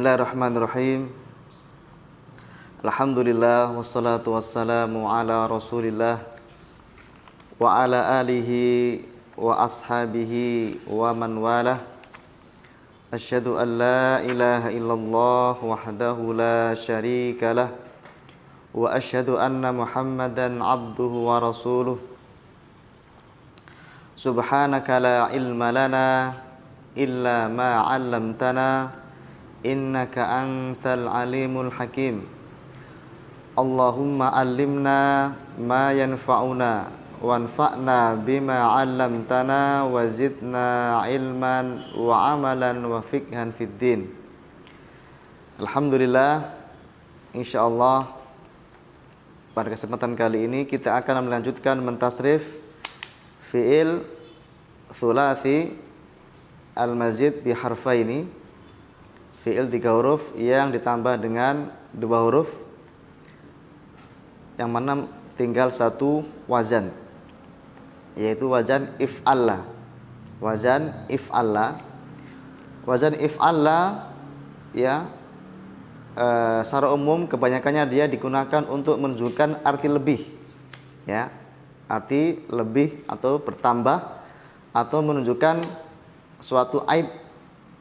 Bismillahirrahmanirrahim. Alhamdulillah wassalatu wassalamu ala Rasulillah wa ala alihi wa ashabihi wa man walah. Asyhadu an la ilaha illallah wahdahu la syarika lah wa asyhadu anna Muhammadan abduhu wa rasuluh. Subhanaka la ilma lana illa ma 'allamtana innaka antal alimul hakim. Allahumma allimna ma yanfa'una wanfa'na bima 'allamtana wa zidna ilman wa amalan wa fiqhan fid din. Alhamdulillah, insyaallah pada kesempatan kali ini kita akan melanjutkan mentasrif fi'il thulathi al-mazid bi harfaini, fi'il 3 huruf yang ditambah dengan 2 huruf, yang mana tinggal 1 wazan, yaitu wazan if'alla. Wazan if'alla. Wazan if'alla ya, secara umum kebanyakannya dia digunakan untuk menunjukkan arti lebih, ya, arti lebih atau bertambah, atau menunjukkan suatu aib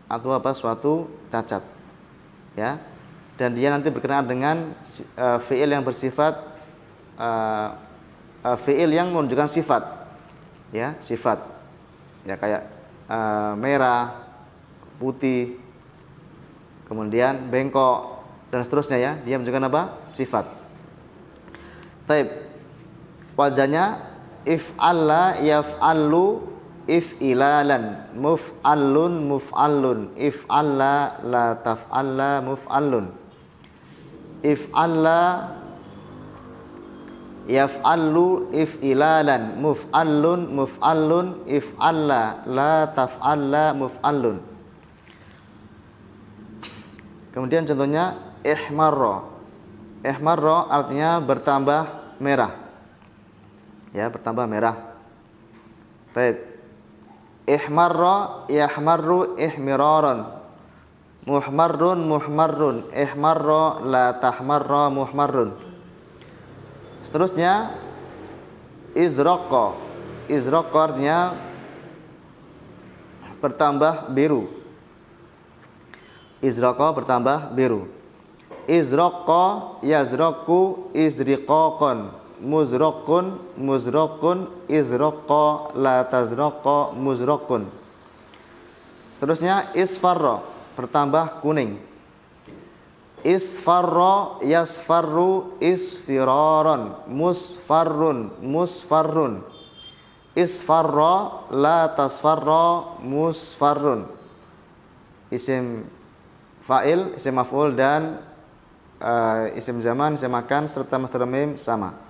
atau suatu cacat, ya. Dan dia nanti berkenaan dengan fi'il yang bersifat fi'il yang menunjukkan sifat, ya, sifat, ya, kayak merah, putih, kemudian bengkok dan seterusnya, ya. Dia menunjukkan apa? Sifat. Taib. Wazannya if'alla yaf'allu if'ilalan, muf'allun muf'allun, if'alla la taf'alla muf'allun, if'alla yaf'allu if'ilalan, muf'allun muf'allun, if'alla la taf'alla muf'allun. Kemudian contohnya ihmarra. Ihmarra artinya bertambah merah, ya, bertambah merah. Baik. Ihmarra yahmarru ihmiraran, muhmarrun muhmarrun, ihmarra la tahmarra muhmarrun. Seterusnya izraqa. Izraqa artinya bertambah biru. Izraqa bertambah biru. Izraqa yazraqu izriqaqan, muzraqun muzraqun, izraqa la tazraqa muzraqun. Seterusnya isfarra, bertambah kuning. Isfarra yasfarru isfiraran, musfarrun musfarrun, isfarra la tasfarra musfarrun. Isim fa'il, isim maf'ul, dan isim zaman, isim makan serta masdar mim sama.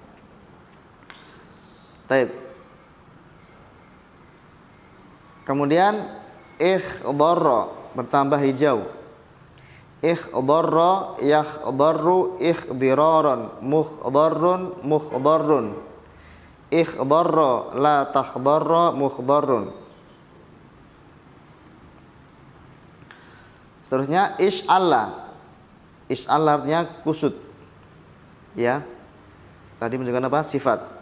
Taib. Kemudian ikhdarra, bertambah hijau. Ikhdarra yakhdarru ikhdiraran, mukhdarrun mukhdarrun, ikhdarra la takhdarra mukhdarrun. Seterusnya ish'alla. Ish'alla artinya kusut, ya. Tadi menunjukkan apa? Sifat.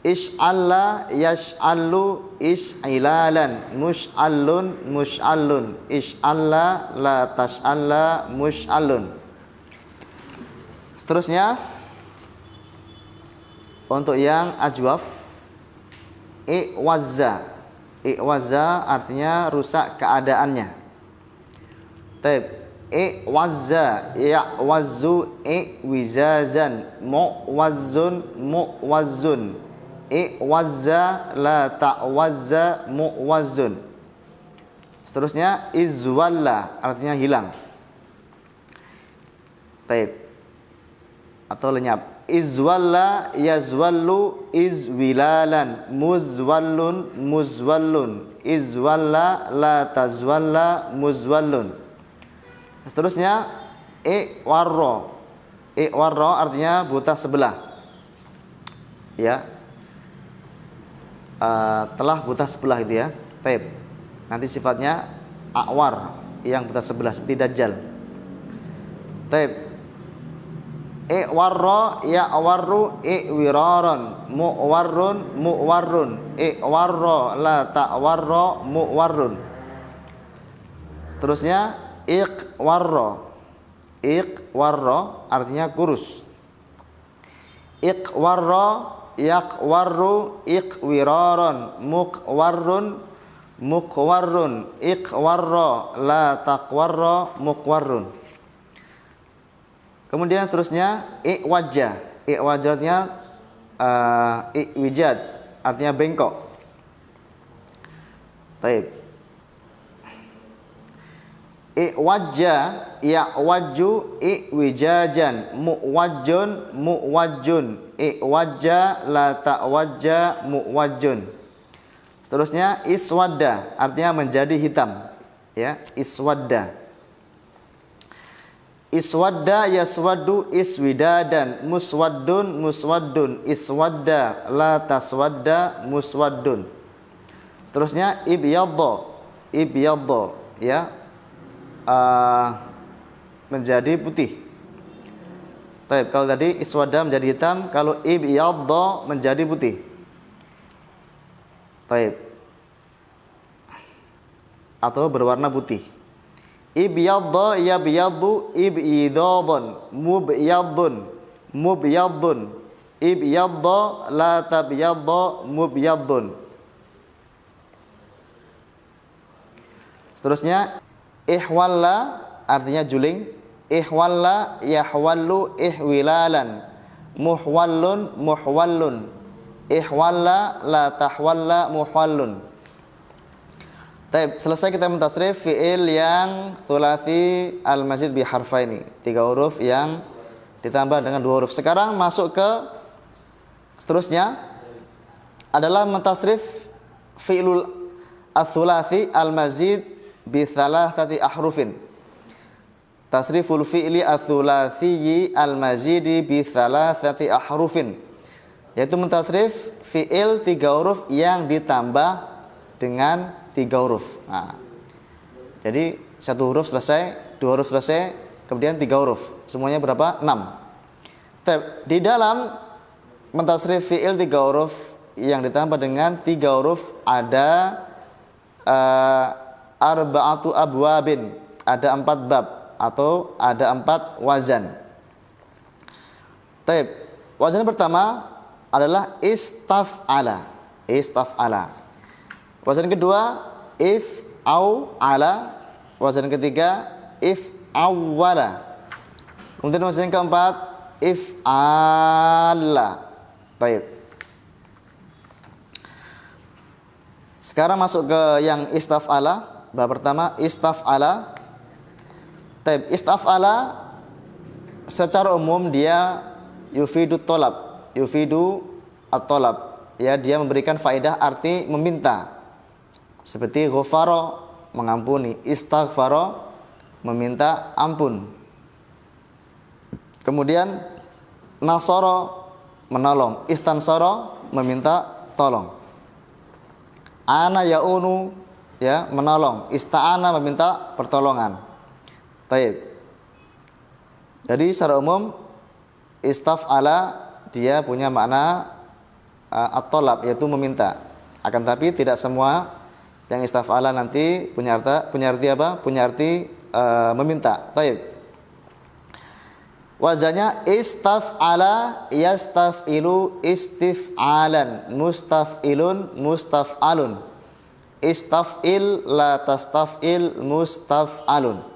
Ish'alla yash'allu ish'ilalan, mush'allun mush'allun, ish'alla la tash'alla mush'allun. Seterusnya untuk yang ajwaf, i'wazza. I'wazza artinya rusak keadaannya. Taib. I'wazza ya'wazzu i'wizazan, mu'wazzun mu'wazzun, i'wazza la ta'wazza mu'wazzun. Seterusnya izwalla artinya hilang. Taib. Atau lenyap. Izwalla yazwallu izwilalan, muzwallun muzwallun, izwalla la tazwalla muzwallun. Seterusnya i'warra. I'warra artinya buta sebelah, ya. Telah buta sebelah itu, ya. Baik. Nanti sifatnya a'war, yang buta sebelah seperti Dajjal. Taib. Iwarra ya'warru iwiraron, mu'warrun mu'warrun, iwarra la ta'warra mu'warrun. Seterusnya iqwarra. Iqwarra artinya kurus. Iqwarra yaqwarru iqwiraron, muqwarrun muqwarrun, iqwarra la taqwarra muqwarrun. Kemudian seterusnya iwajah. Iwajahnya iwijaj artinya bengkok. Baik. Iwajah ya'waju iwijajan, muwajjun muwajjun, iwajja la ta'wajja muwajjun. Seterusnya iswadda artinya menjadi hitam, ya, iswadda. Iswadda yaswaddu iswidadan, muswaddun muswaddun, iswadda la taswadda muswaddun. Terusnya ibyadda, ibyadda, ya, menjadi putih. Baik, kalau tadi iswadda menjadi hitam, kalau ibyadda menjadi putih. Baik. Atau berwarna putih. Ibyadda yabyaddu ibyidadan, mubyaddun mubyaddun, ibyadda la tabyadda mubyaddun. Seterusnya ihwalla artinya juling, ihwalla yahwallu ihwilalan, muhwallun muhwallun, ihwalla la tahwalla muhwallun. Baik, selesai kita mentasrif fi'il yang thulathi al-mazid bi harfaini, 3 huruf yang ditambah dengan 2 huruf. Sekarang masuk ke seterusnya adalah mentasrif fi'lul ats-tsulathi al-mazid bi thalathati ahrufin. Tasriful fi'li ats-tsulathi al-mazid bi thalathati ahrufin, yaitu mentasrif fi'il 3 huruf yang ditambah dengan 3 huruf. Nah, jadi 1 huruf selesai, 2 huruf selesai, kemudian 3 huruf. Semuanya berapa? 6. Di dalam mentasrif fi'il 3 huruf yang ditambah dengan 3 huruf ada arba'atu abwabin, ada 4 bab atau ada 4 wazan. Wazan pertama adalah istaf'ala. Istaf'ala. Wazan kedua if au ala, wazan ketiga if awwala. Kemudian wazan keempat if alla. Baik. Sekarang masuk ke yang istaf'ala. Bab pertama istaf'ala. Baik, istaf'ala secara umum dia yufidu tolab, yufidu at-tolab. Ya, dia memberikan faedah arti meminta. Seperti ghafara mengampuni, istaghfara meminta ampun. Kemudian nasara menolong, istansara meminta tolong. Ana yaunu, ya, menolong, ista'ana meminta pertolongan. Baik. Jadi secara umum istaf'ala dia punya makna at-talab, yaitu meminta. Akan tapi tidak semua yang istaf'ala nanti punya arti apa? Punya arti meminta. Baik. Wazannya istaf'ala yastaf'ilu istif'alan, mustaf'ilun mustaf'alun, istaf'il la tastaf'il mustaf'alun.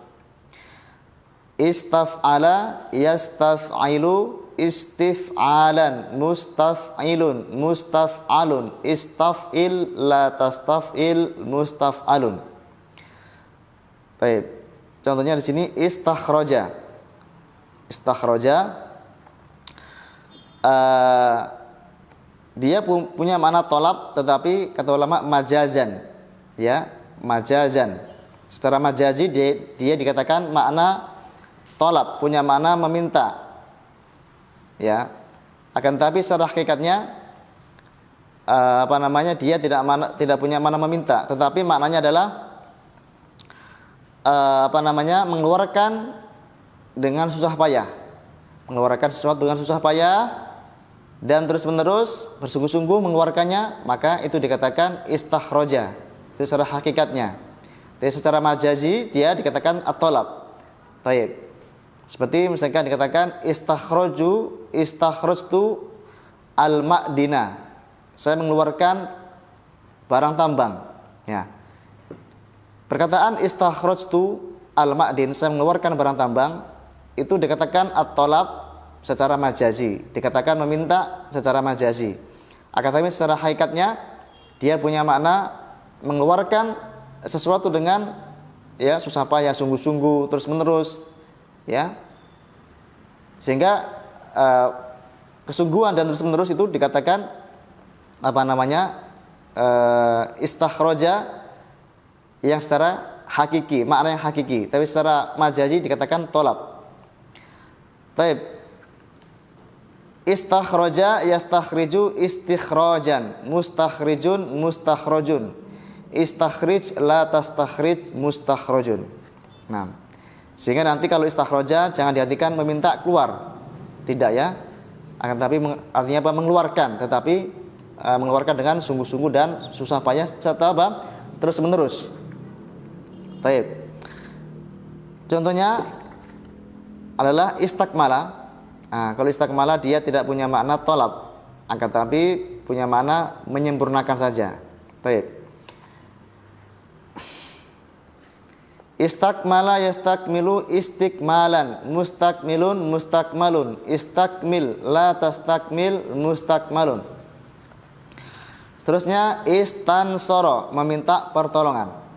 Istaf'ala yastaf'ilu istif'alan, mustaf'ilun mustaf'alun, istaf'il la tastaf'il mustaf'alun. Baik. Contohnya di sini istakhraja. Istakhraja dia punya makna tolab, tetapi kata ulama majazan, ya, majazan. Secara majazi dia dikatakan makna tolab, punya makna meminta, ya. Akan tapi secara hakikatnya dia tidak punya makna meminta, tetapi maknanya adalah mengeluarkan dengan susah payah. Mengeluarkan sesuatu dengan susah payah dan terus-menerus bersungguh-sungguh mengeluarkannya, maka itu dikatakan istakhroja. Itu secara hakikatnya. Tapi secara majazi dia dikatakan at-talab. Baik. Seperti misalkan dikatakan istakhrajtu al-ma'dina. Saya mengeluarkan barang tambang. Ya. Perkataan istakhrajtu al-ma'din, saya mengeluarkan barang tambang, itu dikatakan at-talab secara majazi, dikatakan meminta secara majazi. Akan tetapi secara hakikatnya dia punya makna mengeluarkan sesuatu dengan ya susah payah, sungguh-sungguh, terus-menerus, ya. Sehingga kesungguhan dan terus-menerus itu dikatakan istakhroja yang secara hakiki, makna yang hakiki, tapi secara majazi dikatakan tolab. Baik. Istakhroja yastakhriju istikhrojan, mustakhrijun mustakhrojun, istakhrij la tastakhrij mustakhrojun. Nah, sehingga nanti kalau istakhroja jangan diartikan meminta keluar, tidak ya, akan tapi artinya apa? Mengeluarkan, tetapi mengeluarkan dengan sungguh-sungguh dan susah payah serta apa? Terus menerus. Baik. Contohnya adalah istakmala. Nah, kalau istakmala dia tidak punya makna tolab, akan tapi punya makna menyempurnakan saja. Baik. Istakmala yastakmilu istikmalan, mustakmilun mustakmalun, istakmil la tastakmil mustakmalun. Seterusnya istansoro, meminta pertolongan.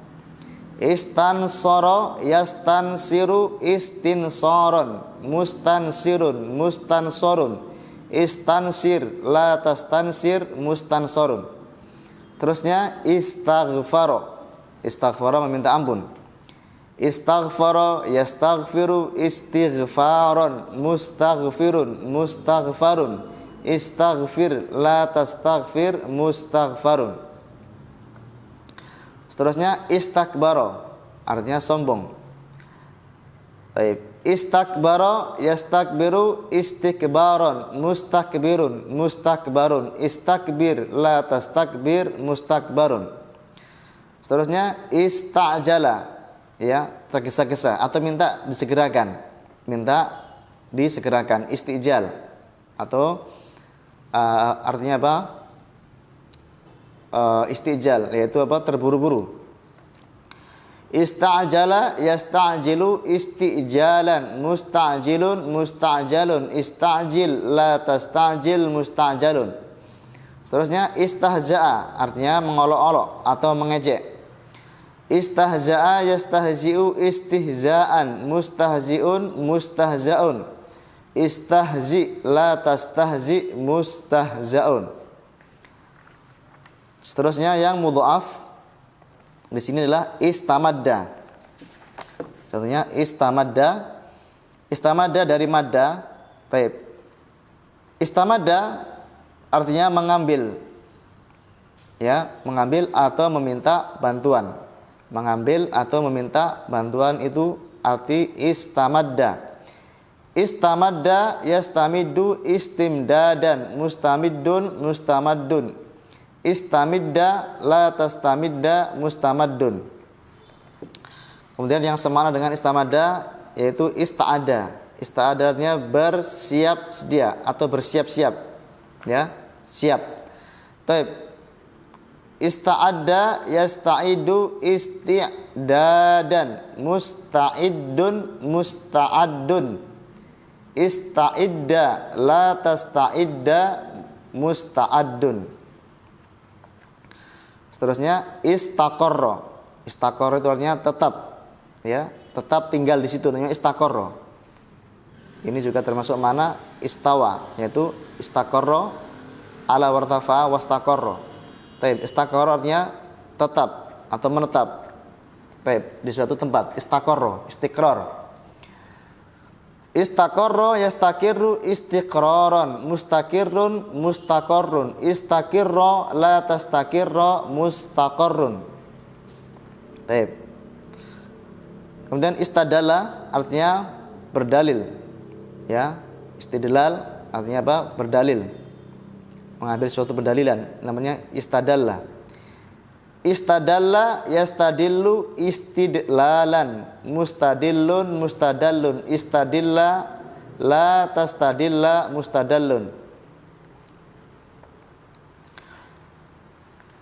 Istansoro yastansiru istinsoron, mustansirun mustansorun, istansir la tastansir mustansorun. Seterusnya istaghfaro, istaghfaro meminta ampun. Istaghfaro yastaghfiru istighfaron, mustaghfirun mustaghfarun, istaghfir la tastaghfir mustaghfarun. Seterusnya istakbaro, artinya sombong. Baik. Istakbaro yastakbiru istikbaron, mustakbirun mustakbarun, istakbir la tastakbir mustakbarun. Seterusnya istajala, ya, tergesa-gesa atau minta disegerakan, istijal atau artinya apa? Istijal, yaitu apa? Terburu-buru. Istajala yastajilu istijalan, mustajilun mustajalun, istajil la tastajil mustajalun. Seterusnya istahza'a, artinya mengolok-olok atau mengejek. Istahza'a yastahzi'u istihza'an, mustahzi'un mustahza'un, istahzi la tastahzi mustahza'un. Seterusnya yang mudha'af di sini adalah istamadda. Contohnya istamadda, istamadda dari madda. Baik. Istamadda artinya mengambil, ya, mengambil atau meminta bantuan. Mengambil atau meminta bantuan itu arti istamadda. Istamadda yastamiddu istimdadan, mustamiddun mustamaddun, istamidda la tastamidda mustamaddun. Kemudian yang semana dengan istamadda yaitu ista'ada. Ista'ada artinya bersiap sedia atau bersiap-siap, ya, siap. Baik. Ista'adda yasta'idu isti'dadan, musta'iddun musta'addun, ista'idda la tasta'idda musta'addun. Seterusnya istaqarra. Istaqarra itu artinya tetap, ya, tetap tinggal di situ, namanya istaqarra. Ini juga termasuk mana istawa, yaitu istaqarra ala wartafa wastaqarra. Baik, istaqarra artinya tetap atau menetap. Baik, di suatu tempat, istaqarra, istiqrar. Istaqarra yastakirru istiqraran, mustaqirrun mustaqarrun, istaqirra la tastakirra mustaqarrun. Baik. Kemudian istadalla artinya berdalil. Ya, istidlal artinya apa? Berdalil. Mengambil suatu berdalilan, namanya istadalla. Istadalla yastadillu istidlalan, mustadillun mustadallun, istadilla la tastadilla mustadallun.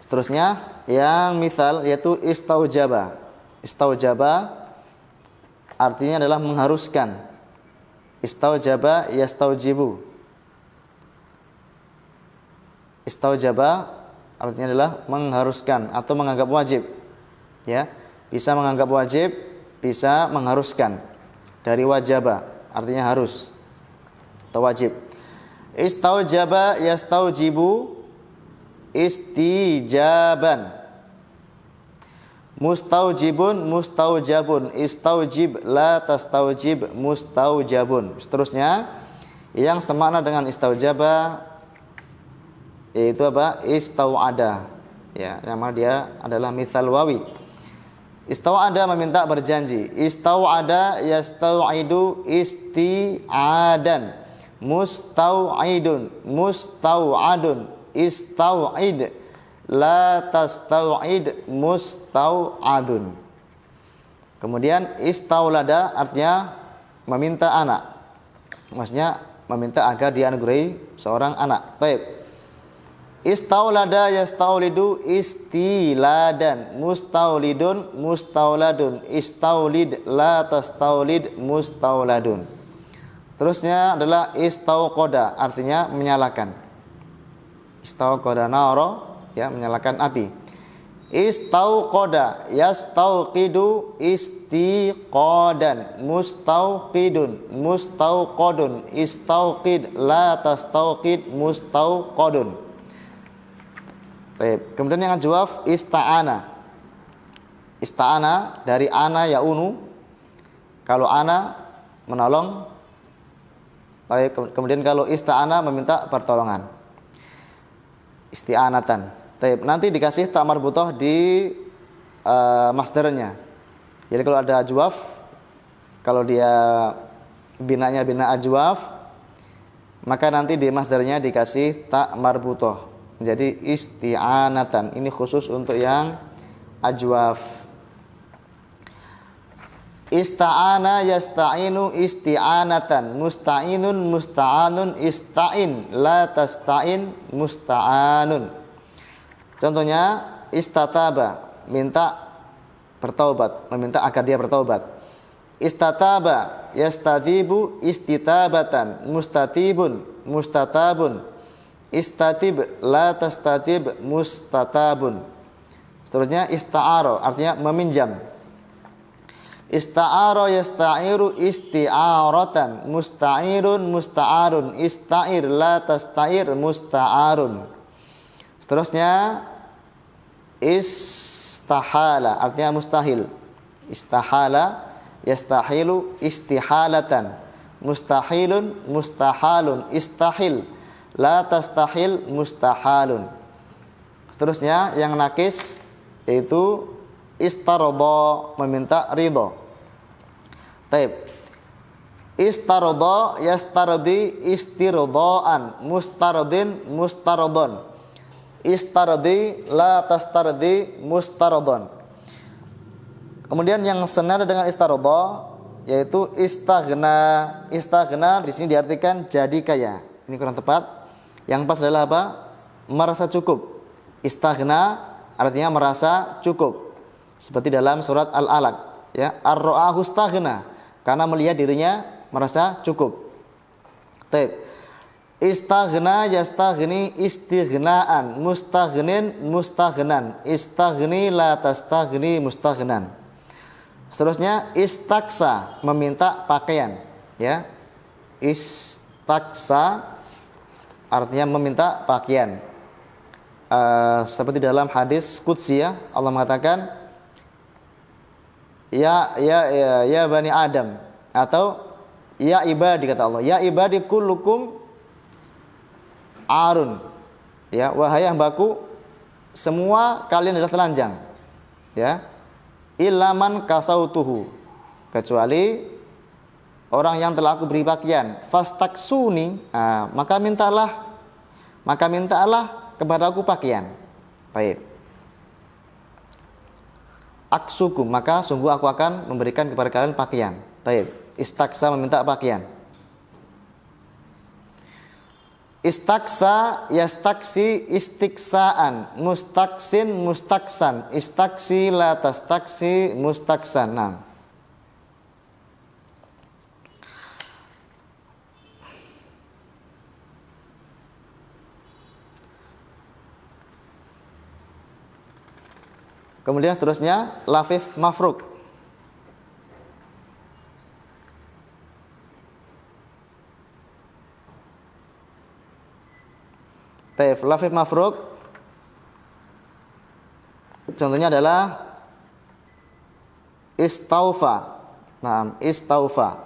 Seterusnya yang misal yaitu istaujaba. Istaujaba artinya adalah mengharuskan. Istaujaba yastaujibu. Istaujaba artinya adalah mengharuskan atau menganggap wajib. Ya, bisa menganggap wajib, bisa mengharuskan. Dari wajaba artinya harus atau wajib. Istaujaba yastaujibu istijaban. Mustaujibun mustaujabun, istaujib la tastaujib mustaujabun. Seterusnya yang semakna dengan istaujaba yaitu apa? Istauada. Ya, yang mana dia adalah mithal wawi. Istauada meminta berjanji. Istauada yastau'idu isti'adan. Mustau'idun mustau'adun, istau'id la tastau'id mustau'adun. Kemudian istaulada artinya meminta anak. Maksudnya meminta agar dianugerahi seorang anak. Baik. Istaulada yastaulidu istiladan, mustaulidun mustauladun, istaulid la tastaulid mustauladun. Terusnya adalah istauqoda artinya menyalakan. Istauqoda naro, ya, menyalakan api. Istauqoda yastauqidu istiqodan, mustauqidun mustauqodun, istauqid la tastauqid mustauqodun. Baik. Kemudian yang ajwaf ista'ana. Ista'ana dari ana yaunu. Kalau ana menolong. Baik. Kemudian kalau ista'ana meminta pertolongan. Isti'anatan. Baik. Nanti dikasih ta marbuthah di masdarnya. Jadi kalau ada ajwaf, kalau dia binanya bina ajwaf, maka nanti di masdarnya dikasih ta marbuthah. Jadi isti'anatan. Ini khusus untuk yang ajwaf. Ista'ana yasta'inu isti'anatan, musta'inun musta'anun, ista'in la tasta'in musta'anun. Contohnya istataba, minta bertaubat, meminta agar dia bertaubat. Istataba yastatibu istitabatan, mustatibun mustatabun, istatib la tastatib mustatabun. Seterusnya ista'aro artinya meminjam. Ista'aro yasta'iru isti'aratan, musta'irun musta'arun, ista'ir la tasta'ir musta'arun. Seterusnya istahala artinya mustahil. Istahala yastahilu istihalatan, mustahilun mustahalun, istahil la tastahil mustahalun. Seterusnya yang nakis yaitu istarodo meminta ridho. Taib. Istarodo yastarodi istirodoan, mustarodin mustarodon, istarodi la tastarodi mustarodon. Kemudian yang senada dengan istarodo yaitu istaghna. Istaghna di sini diartikan jadi kaya. Ini kurang tepat. Yang pas adalah apa? Merasa cukup. Istaghna artinya merasa cukup. Seperti dalam surat Al-Alaq, ya, ar-ra'ahu istaghna, karena melihat dirinya merasa cukup. Baik. Istaghna yastaghni istighnaan, mustaghnin mustaghnan, istaghni la tastaghni mustaghnan. Seterusnya istaksa meminta pakaian, ya. Istaksa artinya meminta pakaian. Seperti dalam hadis qudsi, ya, Allah mengatakan ya bani Adam, atau ya ibadi, kata Allah, ya ibadi kullukum arun, ya, wahai hambaku semua kalian adalah telanjang, ya, ilaman kasautuhu, kecuali orang yang telah aku beri pakaian, fastaksuni, maka mintalah kepada aku pakaian. Baik. Aksukum, maka sungguh aku akan memberikan kepada kalian pakaian. Baik. Istaksa, meminta pakaian. Istaksa yastaksi istiksaan, mustaksin mustaksan, istaksi la tastaksi mustaksan. Nah. Kemudian seterusnya lafif mafruk. Taif, lafif mafruk contohnya adalah istaufa. Nah, istaufa.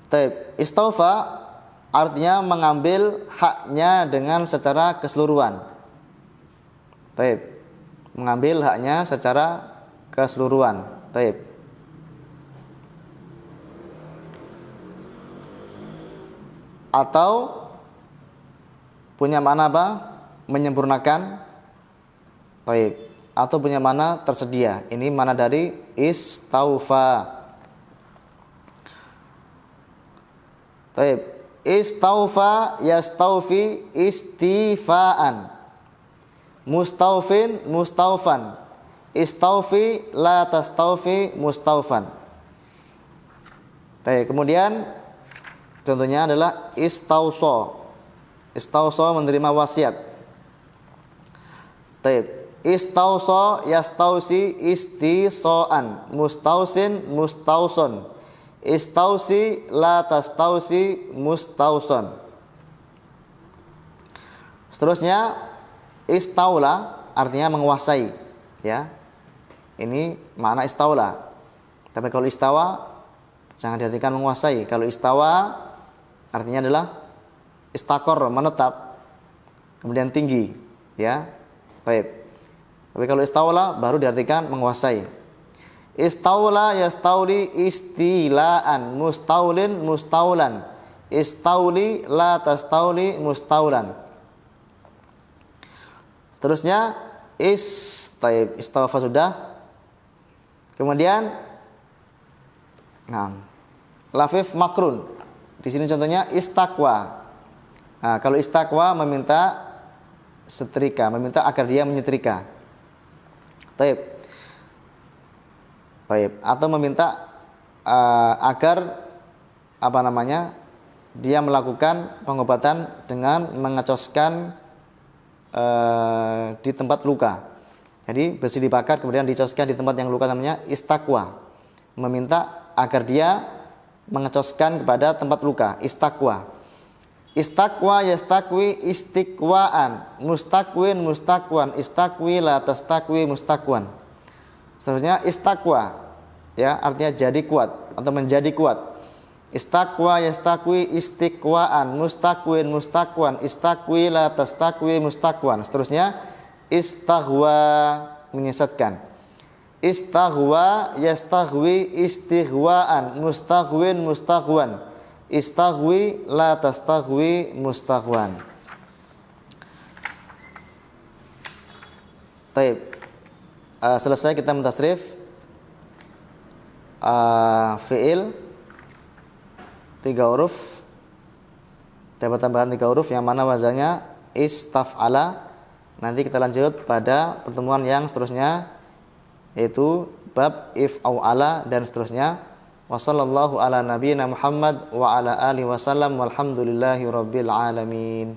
Taif, istaufa artinya mengambil haknya dengan secara keseluruhan. Taif, mengambil haknya secara keseluruhan. Taif. Atau punya makna apa? Menyempurnakan. Baik. Atau punya makna tersedia. Ini makna dari istaufa. Baik. Istaufa yastaufi istifaan. Mustaufin mustaufan. Istaufi la tastaufi mustaufan. Baik. Kemudian contohnya adalah istauso. Istauso menerima wasiat. Taib. Istauso yastausi istisoan. Mustausin mustauson. Istausi la tastausi mustauson. Seterusnya istaula artinya menguasai, ya. Ini makna istaula. Tapi kalau istawa jangan diartikan menguasai. Kalau istawa artinya adalah istakor, menetap, kemudian tinggi, ya. Baik. Tapi kalau istaula baru diartikan menguasai. Istaula yastauli istilaan, mustaulin mustaulan. Istauli la tastauli mustaulan. Seterusnya istaufa sudah. Kemudian lafif makrun. Di sini contohnya istakwa. Nah, kalau istakwa meminta setrika, meminta agar dia menyetrika. Taib. Baik. Atau meminta agar dia melakukan pengobatan dengan mengecoskan di tempat luka. Jadi besi dibakar kemudian dicoskan di tempat yang luka, namanya istakwa. Meminta agar dia mengecoskan kepada tempat luka, istakwa. Istakwa yastakwi istikwaan, mustakwin mustakwan, istakwi la tastakwi mustakwan. Seterusnya istakwa, ya, artinya jadi kuat atau menjadi kuat. Istakwa yastakwi istikwaan, mustakwin mustakwan, istakwi la tastakwi mustakwan. Seterusnya istaghwa, menyesatkan. Istaghwa yastaghwi istighwaan, mustaghwin mustaghwan. Istaghwi la tastaghwi mustaghwan. Baik. Selesai kita mentasrif fi'il 3 huruf. Dapat tambahan 3 huruf yang mana wazannya istaf'ala. Nanti kita lanjut pada pertemuan yang seterusnya, yaitu bab if au ala dan seterusnya. Wassallallahu ala nabiyina Muhammad wa ala alihi wasallam walhamdulillahi rabbil alamin.